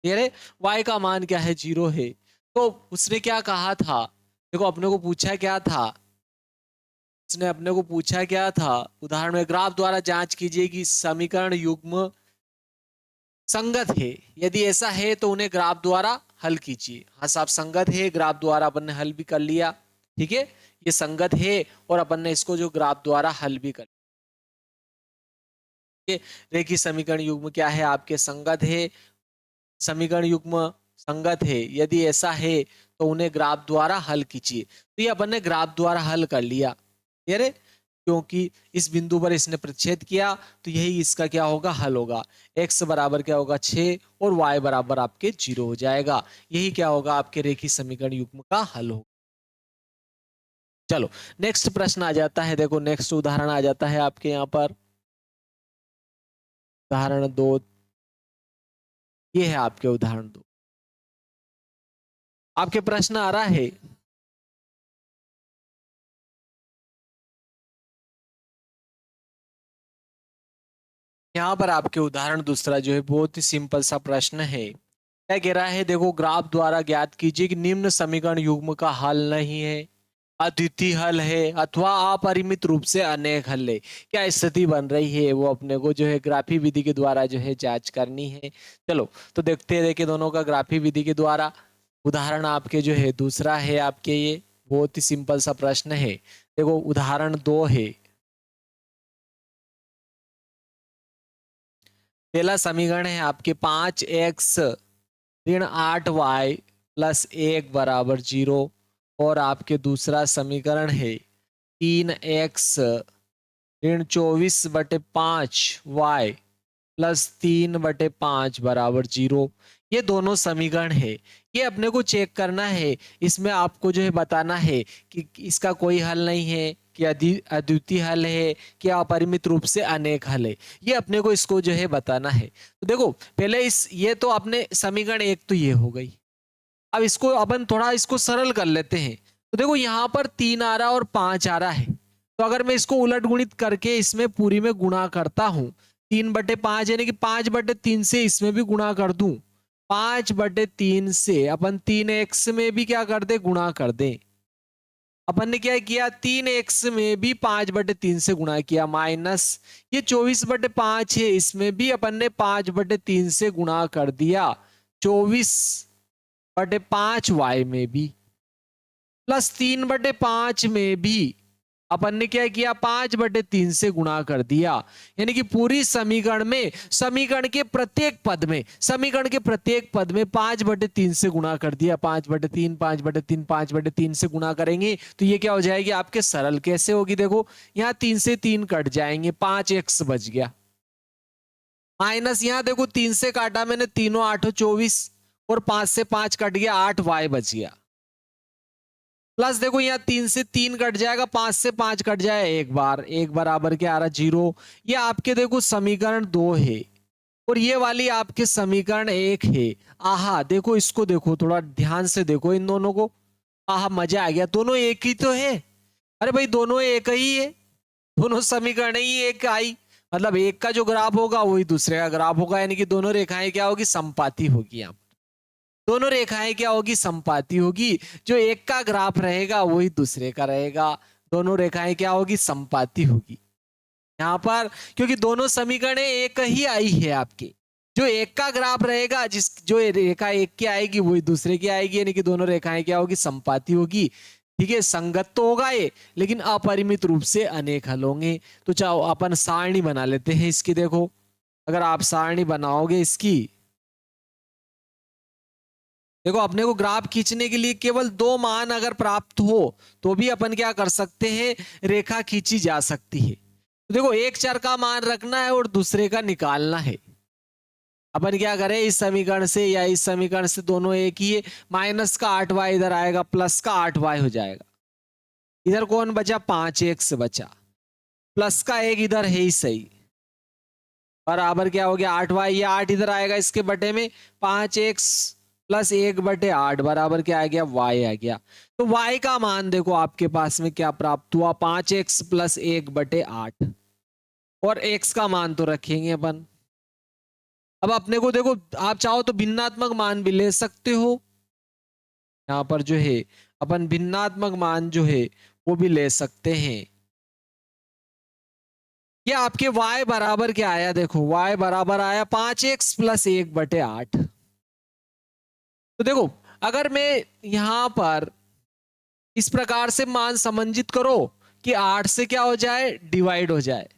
ये y का मान क्या है, 0 है। तो उसने क्या कहा था, देखो अपने को पूछा क्या था, उसने अपने को पूछा क्या था, उदाहरण में ग्राफ द्वारा जांच कीजिए कि समीकरण युग्म संगत है, यदि ऐसा है तो उन्हें ग्राफ द्वारा हल कीजिए। हाँ साहब संगत है, ग्राफ द्वारा अपन ने हल भी कर लिया, ठीक है। ये संगत है और अपन ने इसको जो ग्राफ द्वारा हल भी कर, रेखीय समीकरण युग्म क्या है आपके संगत है, समीकरण युग्म संगत है, यदि ऐसा है तो उन्हें ग्राफ द्वारा हल कीजिए। तो ये अपन ने ग्राफ द्वारा हल कर लिया, यारे क्योंकि इस बिंदु पर इसने प्रतिच्छेद किया तो यही इसका क्या होगा, हल होगा। x बराबर क्या होगा 6 और y बराबर आपके 0 हो जाएगा। यही क्या होगा आपके रेखीय समीकरण युग्म का हल होगा। चलो नेक्स्ट प्रश्न आ जाता है, देखो नेक्स्ट उदाहरण आ जाता है आपके यहाँ पर उदाहरण 2। ये है आपके उदाहरण 2। आपके प्रश्न आ रहा है, यहाँ पर आपके उदाहरण दूसरा जो है बहुत ही सिंपल सा प्रश्न है। क्या कह रहा है, देखो ग्राफ द्वारा ज्ञात कीजिए कि निम्न समीकरण युग्म का हल नहीं है, अद्वितीय हल है अथवा अपरिमित रूप से अनेक हल है। क्या स्थिति बन रही है वो अपने को जो है ग्राफी विधि के द्वारा जो है जांच करनी है। चलो तो देखते हैं, देखिए दोनों का ग्राफी विधि के द्वारा। उदाहरण आपके जो है दूसरा है आपके, ये बहुत ही सिंपल सा प्रश्न है। देखो उदाहरण 2 है। पहला समीकरण है आपके 5x ऋण 8y प्लस 1 बराबर 0 और आपके दूसरा समीकरण है 3x ऋण 24/5y प्लस 3/5 बराबर 0। ये दोनों समीकरण है, ये अपने को चेक करना है। इसमें आपको जो है बताना है कि इसका कोई हल नहीं है, कि अद्वितीय हल है, कि अपरिमित रूप से अनेक हल है। ये अपने को इसको जो है बताना है। तो देखो पहले ये तो अपने समीकरण 1 तो ये हो गई। अब इसको अपन थोड़ा इसको सरल कर लेते हैं। तो देखो यहाँ पर 3 आ रहा और 5 आ रहा है, तो अगर मैं इसको उलट गुणित करके इसमें पूरी में गुणा करता हूं, 3/5 यानी कि 5/3 से इसमें भी गुणा कर दूं, 5/3 से अपन 3x में भी क्या कर दे, गुणा कर दे। अपन ने क्या किया, 3x में भी 5/3 से गुणा किया, माइनस ये 24/5 है, इसमें भी अपन ने 5/3 से गुणा कर दिया, 24/5y में भी, प्लस 3/5 में भी अपन ने क्या किया, 5/3 से गुणा कर दिया। यानी कि पूरी समीकरण में, समीकरण के प्रत्येक पद में, समीकरण के प्रत्येक पद में 5/3 से गुणा कर दिया। 5/3 5/3 5/3 से गुणा करेंगे तो ये क्या हो जाएगी आपके सरल। कैसे होगी, देखो यहाँ 3 से 3 कट जाएंगे, 5x बच गया, माइनस यहाँ देखो 3 से काटा मैंने, तीनों 8 24 और 5 से 5 कट गया, 8y बच गया। प्लस देखो यहाँ 3 से 3 कट जाएगा, 5 से 5 कट जाए एक बार, एक बराबर क्या आ रहा 0। ये आपके देखो समीकरण 2 है और ये वाली आपके समीकरण 1 है। आहा देखो इसको, देखो थोड़ा ध्यान से देखो इन दोनों को। आहा मजा आ गया, दोनों एक ही तो है। अरे भाई दोनों एक ही है, दोनों समीकरण ही एक आई, मतलब एक का जो ग्राफ होगा वही दूसरे का ग्राफ होगा, यानी कि दोनों रेखाएं क्या होगी, समपाती होगी। यहाँ दोनों रेखाएं क्या होगी, समपाती होगी। जो एक का ग्राफ रहेगा वही दूसरे का रहेगा, दोनों रेखाएं क्या होगी, समपाती होगी यहाँ पर, क्योंकि दोनों समीकरण एक ही आई है आपके। जो एक का ग्राफ रहेगा, जो रेखा एक की आएगी वही दूसरे की आएगी, यानी कि दोनों रेखाएं क्या होगी, समपाती होगी। ठीक है, संगत तो होगा ये, लेकिन अपरिमित रूप से अनेक हल होंगे। तो चाहो अपन सारणी बना लेते हैं इसकी। देखो अगर आप सारणी बनाओगे इसकी, देखो अपने को ग्राफ खींचने के लिए केवल 2 मान अगर प्राप्त हो तो भी अपन क्या कर सकते हैं, रेखा खींची जा सकती है। तो देखो एक चर का मान रखना है और दूसरे का निकालना है। अपन क्या करें, इस समीकरण से या इस समीकरण से दोनों एक ही है, माइनस का 8y इधर आएगा, प्लस का 8y हो जाएगा। इधर कौन बचा, 5x बचा, प्लस का 1 इधर है ही सही, बराबर क्या हो गया 8y, ये 8 इधर आएगा इसके बटे में, 5x प्लस 1/8 बराबर क्या आ गया, y आ गया। तो y का मान देखो आपके पास में क्या प्राप्त हुआ, 5x प्लस 1/8, और x का मान तो रखेंगे अपन। अब अपने को देखो, आप चाहो तो भिन्नात्मक मान भी ले सकते हो, यहाँ पर जो है अपन भिन्नात्मक मान जो है वो भी ले सकते हैं। ये आपके y बराबर क्या आया, देखो y बराबर आया 5x प्लस 1/8। तो देखो अगर मैं यहां पर इस प्रकार से मान समंजित करो कि 8 से क्या हो जाए, डिवाइड हो जाए।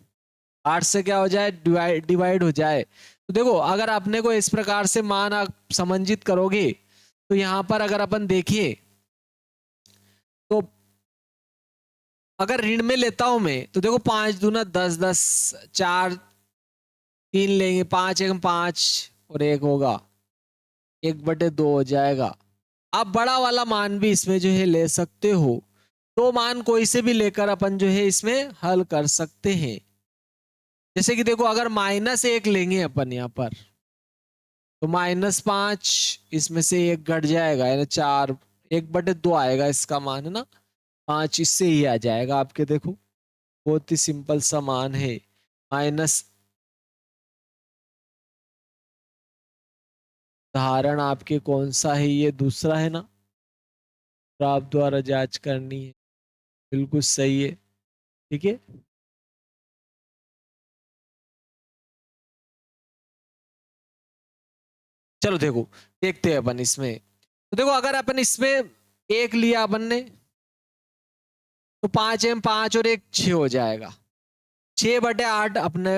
8 से क्या हो जाए, डिवाइड हो जाए। तो देखो अगर अपने को इस प्रकार से मान आप समंजित करोगे तो यहां पर अगर अपन देखिए तो अगर ऋण में लेता हूं मैं तो देखो 5 दूना 10, 10 4 3 लेंगे, 5 एकम 5 और 1 होगा, 1/2 हो जाएगा। आप बड़ा वाला मान भी इसमें जो है ले सकते हो। तो मान कोई से भी लेकर अपन जो है इसमें हल कर सकते हैं। जैसे कि देखो अगर -1 लेंगे अपन यहाँ पर तो -5 इसमें से 1 घट जाएगा, यानी 4, 1/2 आएगा इसका मान, है ना। 5 इससे ही आ जाएगा आपके, देखो बहुत ही सिंपल सा मान है। माइनस उदाहरण आपके कौन सा है, ये दूसरा है ना, तो आप द्वारा जांच करनी है। बिल्कुल सही है, ठीक है। चलो देखो देखते हैं अपन इसमें। तो देखो अगर अपन इसमें 1 लिया अपन ने तो 5 और 1 6 हो जाएगा। 6/8 अपने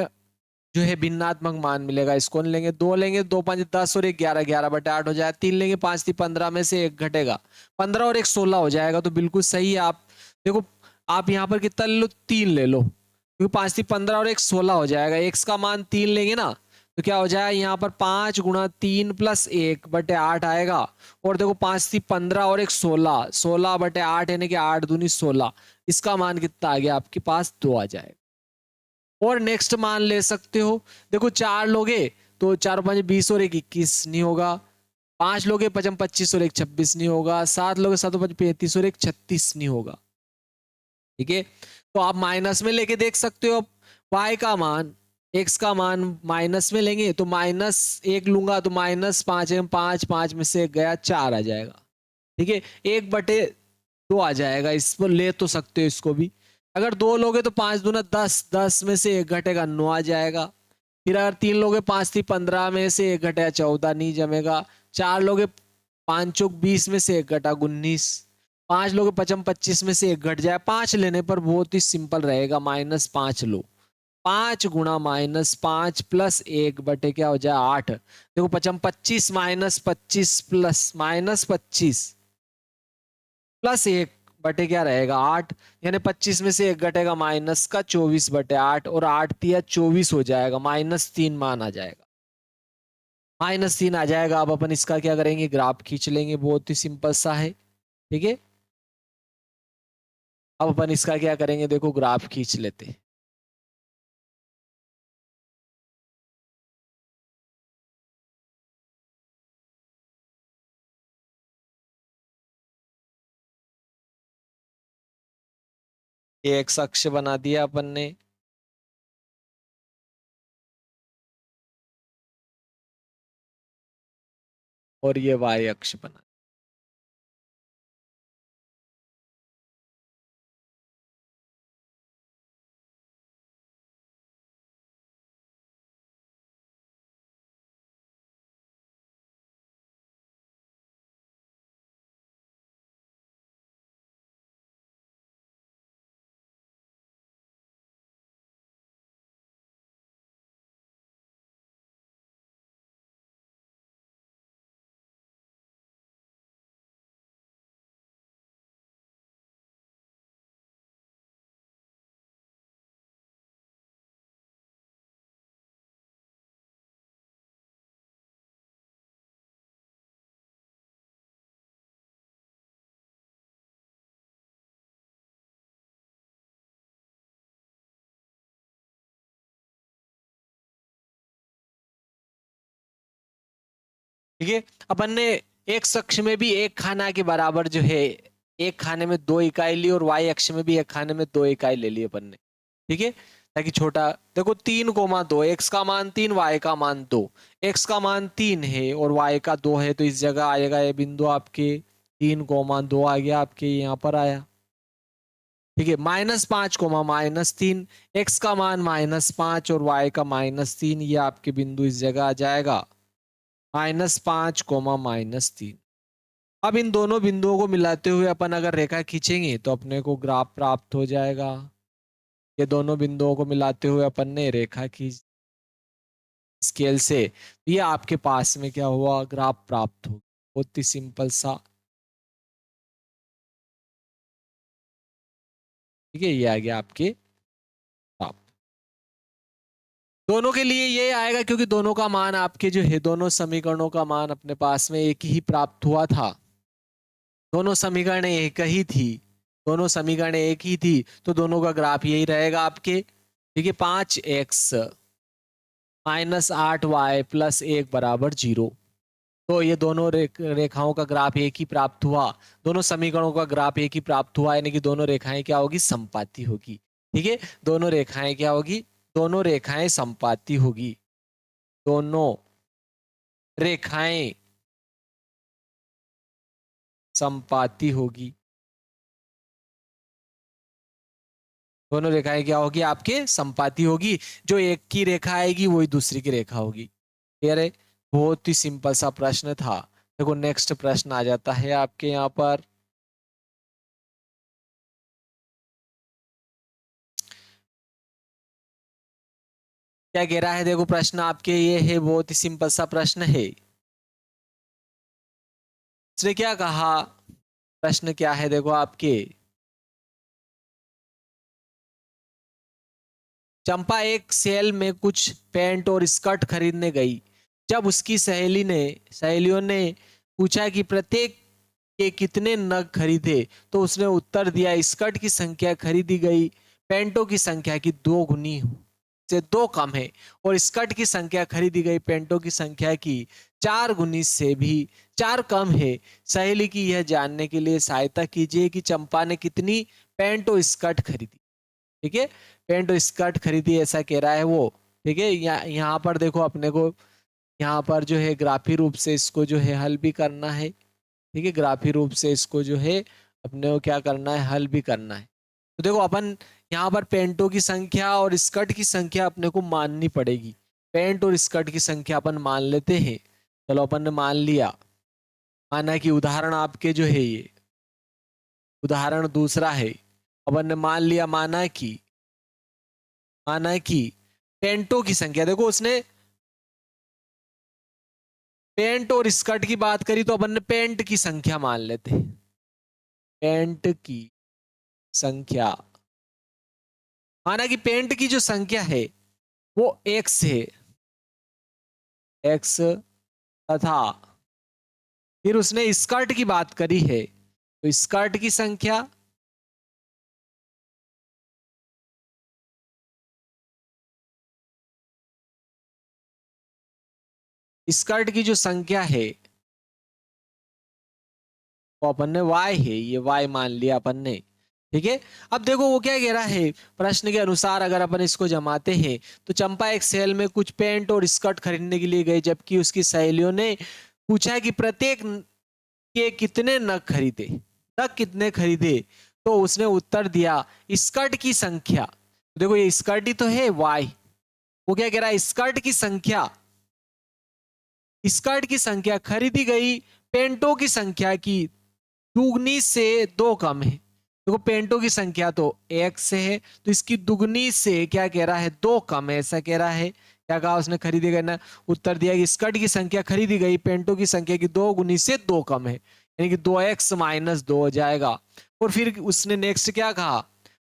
जो है भिन्नात्मक मान मिलेगा। इसको लेंगे, 2 लेंगे, 2 5 10 और 1 11, 11/8 हो जाएगा। 3 लेंगे, 5 3 15 में से 1 घटेगा, 15 और 1 16 हो जाएगा। तो बिल्कुल सही है। आप देखो आप यहाँ पर कितना ले लो, 3 ले लो, क्योंकि 5 3 15 और 1 16 हो जाएगा। एक्स का मान 3 लेंगे ना तो क्या हो जाएगा, यहाँ पर 5 गुणा 3 प्लस 1/8 आएगा। और देखो 5 3 15 और 1 16, 16/8 यानी कि 8 दूनी 16। इसका मान कितना आ गया आपके पास, 2 आ जाएगा। और नेक्स्ट मान ले सकते हो, देखो 4 लोगे तो 4 5 20 और 1 21 नहीं होगा। 5 लोगे 5 25 और 1 26 नहीं होगा। 7 लोगे 7 5 35 और 1 36 नहीं होगा, ठीक है। तो आप माइनस में लेके देख सकते हो। y का मान, x का मान माइनस में लेंगे तो -1 लूंगा तो -5 है, 5 5 में से 1 गया, 4 आ जाएगा, ठीक है। 1/2 आ जाएगा। इसको ले तो सकते हो इसको भी। अगर 2 लोगे तो 5 दूना 10, 10 में से 1 घटेगा, 9 आ जाएगा। फिर अगर 3 लोगे 5 3 15 में से 1 घटेगा, 14 नहीं जमेगा। 4 लोगे 5 चौक 20 में से 1 घटा, 19। 5 लोगे 55 25 में से 1 घट जाए। 5 लेने पर बहुत ही सिंपल रहेगा, -5 लो। 5 गुणा -5 प्लस 1 बटे क्या हो जाए, 8। देखो 55 25 -25 प्लस -25 प्लस 1 बटे क्या रहेगा, 8। यानी 25 में से 1 घटेगा माइनस का, 24/8 और 8 तिया 24 हो जाएगा। -3 मान आ जाएगा, -3 आ जाएगा। अब अपन इसका क्या करेंगे, ग्राफ खींच लेंगे, बहुत ही सिंपल सा है, ठीक है। अब अपन इसका क्या करेंगे, देखो ग्राफ खींच लेते हैं। ये एक्स अक्ष बना दिया अपन ने, और ये वाई अक्ष बना। ठीक है, अपन ने एक्स अक्ष में भी एक खाना के बराबर जो है, एक खाने में 2 इकाई ली, और वाई अक्ष में भी एक खाने में 2 इकाई ले ली अपन ने, ठीक है। ताकि छोटा, देखो 3,2, एक्स का मान 3, वाई का मान 2। एक्स का मान 3 है और वाई का 2 है, तो इस जगह आएगा ये बिंदु आपके 3,2 आ गया आपके यहाँ पर आया, ठीक है। -5, -3, एक्स का मान -5 और वाई का -3, ये आपके बिंदु इस जगह आ जाएगा। -5, -3। अब इन दोनों बिंदुओं को मिलाते हुए अपन अगर रेखा खींचेंगे तो अपने को ग्राफ प्राप्त हो जाएगा। ये दोनों बिंदुओं को मिलाते हुए अपन ने रेखा खींच स्केल से, ये आपके पास में क्या हुआ, ग्राफ प्राप्त हो। बहुत ही सिंपल सा, ठीक है, ये आ गया आपके ग्राफ। दोनों के लिए ये आएगा क्योंकि दोनों का मान आपके जो है, दोनों समीकरणों का मान अपने पास में एक ही प्राप्त हुआ था। दोनों समीकरण एक ही थी, दोनों समीकरण एक ही थी, तो दोनों का ग्राफ यही रहेगा आपके। ठीक है, 5x माइनस 8y प्लस 1 बराबर 0। तो ये दोनों रेखाओं का ग्राफ एक ही प्राप्त हुआ, दोनों समीकरणों का ग्राफ एक ही प्राप्त हुआ, यानी कि दोनों रेखाएं क्या होगी, समपाती होगी। ठीक है, दोनों रेखाएं क्या होगी, दोनों रेखाएं समपाती होगी। दोनों रेखाएं समपाती होगी। दोनों रेखाएं क्या होगी, आपके समपाती होगी। जो एक की रेखा आएगी वही दूसरी की रेखा होगी। क्लियर है, बहुत ही सिंपल सा प्रश्न था। देखो नेक्स्ट प्रश्न आ जाता है आपके यहाँ पर। क्या कह रहा है, देखो प्रश्न आपके ये है, बहुत ही सिंपल सा प्रश्न है। इसने क्या कहा, प्रश्न क्या है, देखो आपके, चंपा एक सेल में कुछ पैंट और स्कर्ट खरीदने गई। जब उसकी सहेलियों ने पूछा कि प्रत्येक के कितने नग खरीदे, तो उसने उत्तर दिया, स्कर्ट की संख्या खरीदी गई पैंटों की संख्या की 2 गुनी से 2 कम है, और स्कर्ट की संख्या खरीदी गई पैंटों की संख्या की 4 गुनी से भी 4 कम है। सहेली की यह जानने के लिए सहायता कीजिए कि चंपा ने कितनी पैंट और स्कर्ट खरीदी। ठीक है, पैंट और स्कर्ट खरीदी ऐसा कह रहा है वो। ठीक है, यहाँ पर देखो अपने को, यहाँ पर जो है ग्राफी रूप से इसको जो है हल भी करना है। ठीक है, ग्राफी रूप से इसको जो है अपने को क्या करना है, हल भी करना है। तो देखो अपन यहाँ पर पेंटों की संख्या और स्कर्ट की संख्या अपने को माननी पड़ेगी। पेंट और स्कर्ट की संख्या अपन मान लेते हैं। चलो अपन ने मान लिया, माना कि उदाहरण आपके जो है ये उदाहरण दूसरा है। अपन ने मान लिया, माना कि पेंटों की संख्या, देखो उसने पेंट और स्कर्ट की बात करी तो अपन ने पेंट की संख्या मान लेते हैं। पेंट की संख्या, माना कि पेंट की जो संख्या है वो x है, x, तथा फिर उसने स्कर्ट की बात करी है, तो स्कर्ट की संख्या, स्कर्ट की जो संख्या है वो अपन ने y है, ये y मान लिया अपन ने। ठीक है, अब देखो वो क्या कह रहा है, प्रश्न के अनुसार अगर अपन इसको जमाते हैं तो चंपा एक सेल में कुछ पैंट और स्कर्ट खरीदने के लिए गई, जबकि उसकी सहेलियों ने पूछा कि प्रत्येक के कितने नग खरीदे, नग कितने खरीदे, तो उसने उत्तर दिया स्कर्ट की संख्या। देखो ये स्कर्ट ही तो है y, वो क्या कह रहा है, स्कर्ट की संख्या खरीदी गई पेंटों की संख्या की दुगनी से 2 कम है। देखो पेंटों की संख्या तो x है, तो इसकी दुगनी से क्या कह रहा है, 2 कम है, ऐसा कह रहा है। क्या कहा उसने, खरीदी गई ना, उत्तर दिया कि स्कर्ट की संख्या खरीदी गई पेंटों की संख्या की 2 गुनी से 2 कम है, यानी कि 2x माइनस 2 हो जाएगा। और फिर उसने नेक्स्ट क्या कहा,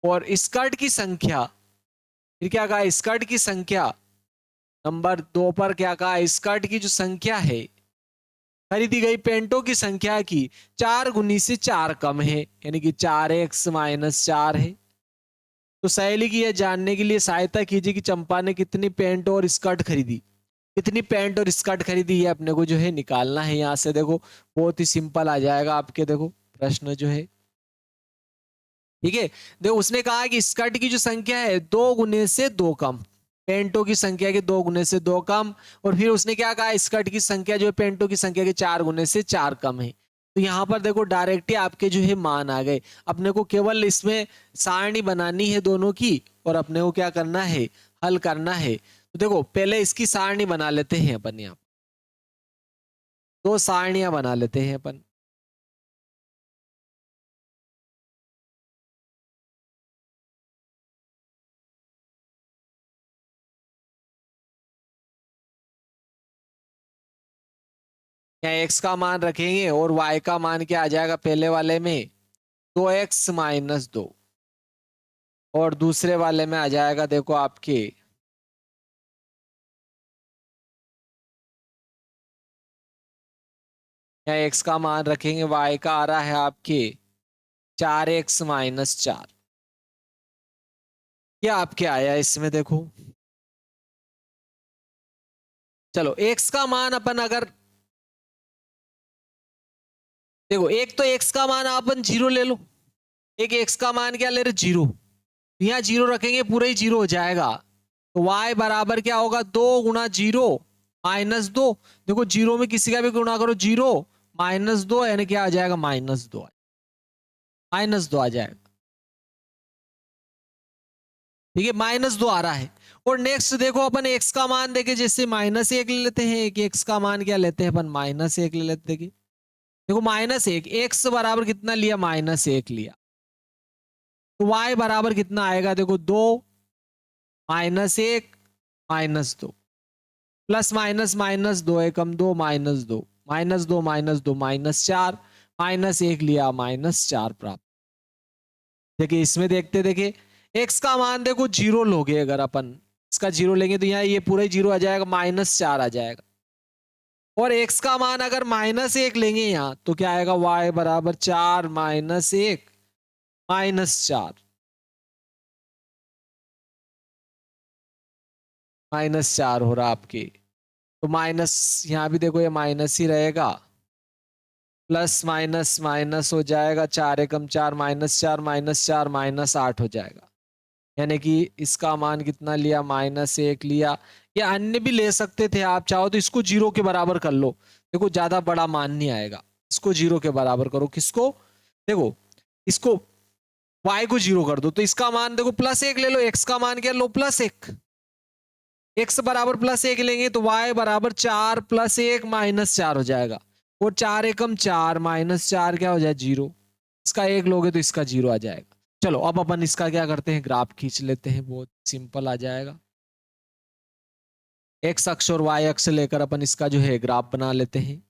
और स्कर्ट की संख्या, फिर क्या कहा, स्कर्ट की संख्या, नंबर 2 पर क्या कहा, स्कर्ट की जो संख्या है खरीदी गई पेंटों की संख्या की 4 गुनी से 4 कम है, यानी कि 4x माइनस 4 है। तो सहेली की यह जानने के लिए सहायता कीजिए कि चंपा ने कितनी पेंट और स्कर्ट खरीदी, कितनी पेंट और स्कर्ट खरीदी, ये अपने को जो है निकालना है। यहाँ से देखो बहुत ही सिंपल आ जाएगा आपके, देखो प्रश्न जो है। ठीक है, देखो उसने कहा कि स्कर्ट की जो संख्या है 2 गुने से 2 कम, पेंटों की संख्या के 2 गुने से 2 कम, और फिर उसने क्या कहा, स्कर्ट की संख्या जो है पेंटों की संख्या के 4 गुने से 4 कम है। तो यहाँ पर देखो डायरेक्ट ही आपके जो है मान आ गए। अपने को केवल इसमें सारणी बनानी है दोनों की, और अपने को क्या करना है, हल करना है। तो देखो पहले इसकी सारणी बना लेते हैं अपन, यहाँ 2 सारणियां बना लेते हैं अपन। यहाँ x का मान रखेंगे और y का मान क्या आ जाएगा पहले वाले में 2x माइनस 2 और दूसरे वाले में आ जाएगा देखो आपके यहाँ x का मान रखेंगे y का आ रहा है आपके 4x माइनस 4। क्या आपके आया इसमें देखो। चलो x का मान अपन अगर देखो एक तो x का मान अपन जीरो ले लो, एक x का मान क्या ले रहे जीरो, यहाँ जीरो रखेंगे पूरा ही जीरो हो जाएगा। तो y बराबर क्या होगा 2 × 0 माइनस 2। देखो जीरो में किसी का भी गुणा करो जीरो माइनस 2 यानी क्या आ जाएगा -2, -2 आ जाएगा। ठीक है -2 आ रहा है। और नेक्स्ट देखो अपन x का मान देखे जैसे -1 ले लेते हैं, एक x का मान क्या लेते हैं अपन -1 ले लेते हैं। देखो -1 x बराबर कितना लिया -1 लिया, तो y बराबर कितना आएगा देखो 2 -1 -2 प्लस माइनस माइनस 2 एकम 2 -2 -2 -2 -4 -1 लिया -4 प्राप्त। देखिए इसमें देखते देखिए x का मान देखो जीरो लोगे, अगर अपन इसका जीरो लेंगे तो यहाँ ये पूरा ही जीरो आ जाएगा -4 आ जाएगा। और x का मान अगर -1 लेंगे यहाँ तो क्या आएगा y बराबर 4 -1 -4 -4 हो रहा आपके। तो माइनस यहाँ भी देखो ये माइनस ही रहेगा, प्लस माइनस माइनस हो जाएगा 4 एकम 4 -4 -4 -8 हो जाएगा। यानी कि इसका मान कितना लिया -1 लिया। या अन्य भी ले सकते थे आप चाहो तो इसको जीरो के बराबर कर लो, देखो ज्यादा बड़ा मान नहीं आएगा। इसको जीरो के बराबर करो, किसको देखो इसको y को जीरो कर दो तो इसका मान देखो +1 ले लो, x का मान क्या लो +1, x बराबर +1 लेंगे तो y बराबर 4 +1 -4 हो जाएगा। और 4 एकम 4 -4 क्या हो जाए जीरो, इसका एक लोगे तो इसका जीरो आ जाएगा। चलो अब अपन इसका क्या करते हैं ग्राफ खींच लेते हैं, बहुत सिंपल आ जाएगा। x अक्ष और y अक्ष लेकर अपन इसका जो है ग्राफ बना लेते हैं।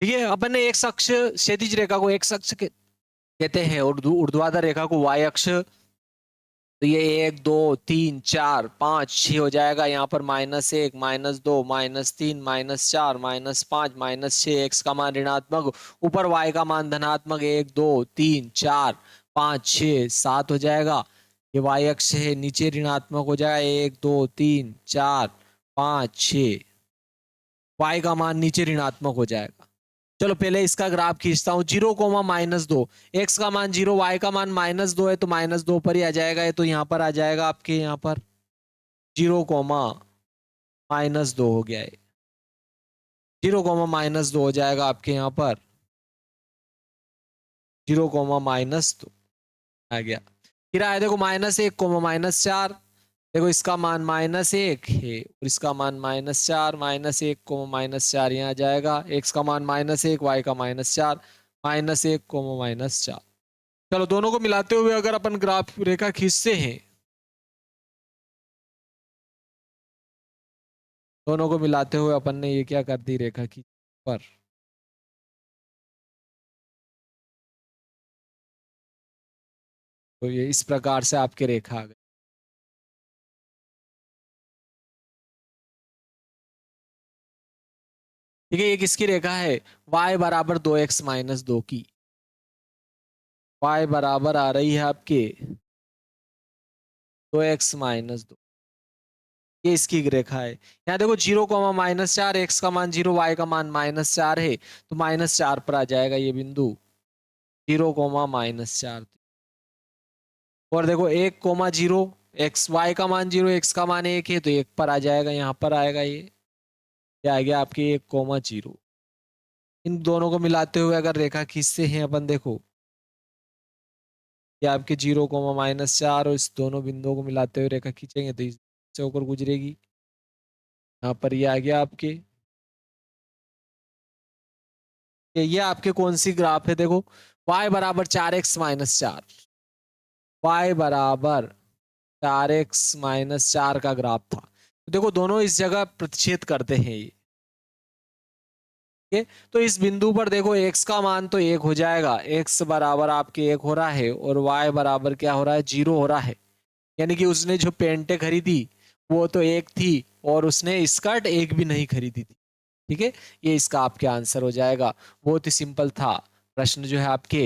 ठीक है, अपन ने x अक्ष क्षैतिज रेखा को x अक्ष कहते हैं और ऊर्ध्वाधर रेखा को y अक्ष। तो ये 1 2 3 4 5 6 हो जाएगा। यहाँ पर -1 -2 -3 -4 -5 -6, x का मान ऋणात्मक ऊपर y का मान धनात्मक 1 2 3 4 5 6 7 हो जाएगा। ये y अक्ष है, नीचे ऋणात्मक हो जाएगा 1 2 3 4 5 6, y का मान नीचे ऋणात्मक हो जाएगा। चलो पहले इसका ग्राफ खींचता हूँ। 0 -2, x का मान 0 y का मान -2 है तो -2 पर ही आ जाएगा। ये तो यहाँ पर आ जाएगा आपके, यहाँ पर 0 -2 हो गया है। 0 -2 हो जाएगा आपके यहाँ पर 0 -2 आ गया। फिर आया देखो -1 -4, देखो इसका मान -1 है और इसका मान -4 -1 -4 यहाँ आ जाएगा। x का मान -1 y का -4 -1 -4। चलो दोनों को मिलाते हुए अगर अपन ग्राफ रेखा खींचते हैं, दोनों को मिलाते हुए अपन ने ये क्या कर दी रेखा खींच पर। तो ये इस प्रकार से आपके रेखा आ गई। ठीक है, ये किसकी रेखा है y बराबर 2x -2 की। y बराबर आ रही है आपके 2x -2, ये इसकी रेखा है। यहाँ देखो 0 -4, x का मान 0 y का मान -4 है तो -4 पर आ जाएगा ये बिंदु 0 -4। और देखो 1,0 एक्स, वाई का मान 0, एक्स का मान 1 है तो 1 पर आ जाएगा, यहाँ पर आएगा ये आ गया आपके 1,0। इन दोनों को मिलाते हुए अगर रेखा खींचते हैं अपन, देखो ये आपके 0,-4 और इस दोनों बिंदुओं को मिलाते हुए रेखा खींचेंगे तो इससे होकर गुजरेगी। यहाँ पर ये आ गया आपके, ये आपके कौन सी ग्राफ है, देखो y बराबर 4x-4, y बराबर 4x-4 का ग्राफ था। तो देखो दोनों इस जगह प्रतिच्छेद करते हैं ये, तो इस बिंदु पर देखो x का मान तो 1 हो जाएगा, x बराबर आपके 1 हो रहा है और y बराबर क्या हो रहा है, 0 हो रहा है। यानी कि उसने जो पेंटे खरीदी वो तो 1 थी और उसने स्कर्ट 1 भी नहीं खरीदी थी। ठीक है, ये इसका आपके आंसर हो जाएगा। बहुत ही सिंपल था प्रश्न जो है आपके।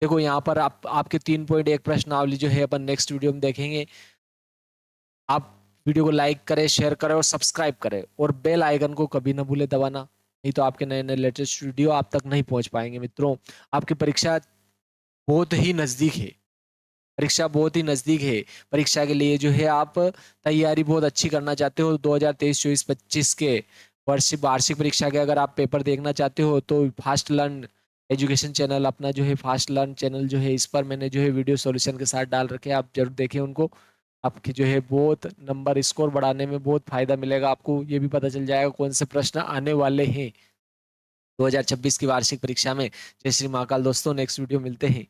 देखो यहाँ पर आपके 3.1 प्रश्नावली जो है अपन नेक्स्ट वीडियो में देखेंगे। आप वीडियो को लाइक करें, शेयर करें और सब्सक्राइब करें और बेल आइकन को कभी ना भूले दबाना, नहीं तो आपके नए नए लेटेस्ट वीडियो आप तक नहीं पहुंच पाएंगे। मित्रों, आपकी परीक्षा बहुत ही नजदीक है, परीक्षा बहुत ही नजदीक है। परीक्षा के लिए जो है आप तैयारी बहुत अच्छी करना चाहते हो, 2023-24-25 के वार्षिक परीक्षा के अगर आप पेपर देखना चाहते हो तो फास्ट लर्न एजुकेशन चैनल, अपना जो है फास्ट लर्न चैनल जो है, इस पर मैंने जो है वीडियो सॉल्यूशन के साथ डाल रखे हैं, आप जरूर देखें उनको। आपकी जो है बहुत नंबर स्कोर बढ़ाने में बहुत फायदा मिलेगा आपको। ये भी पता चल जाएगा कौन से प्रश्न आने वाले हैं 2026 की वार्षिक परीक्षा में। जय श्री महाकाल दोस्तों, नेक्स्ट वीडियो मिलते हैं।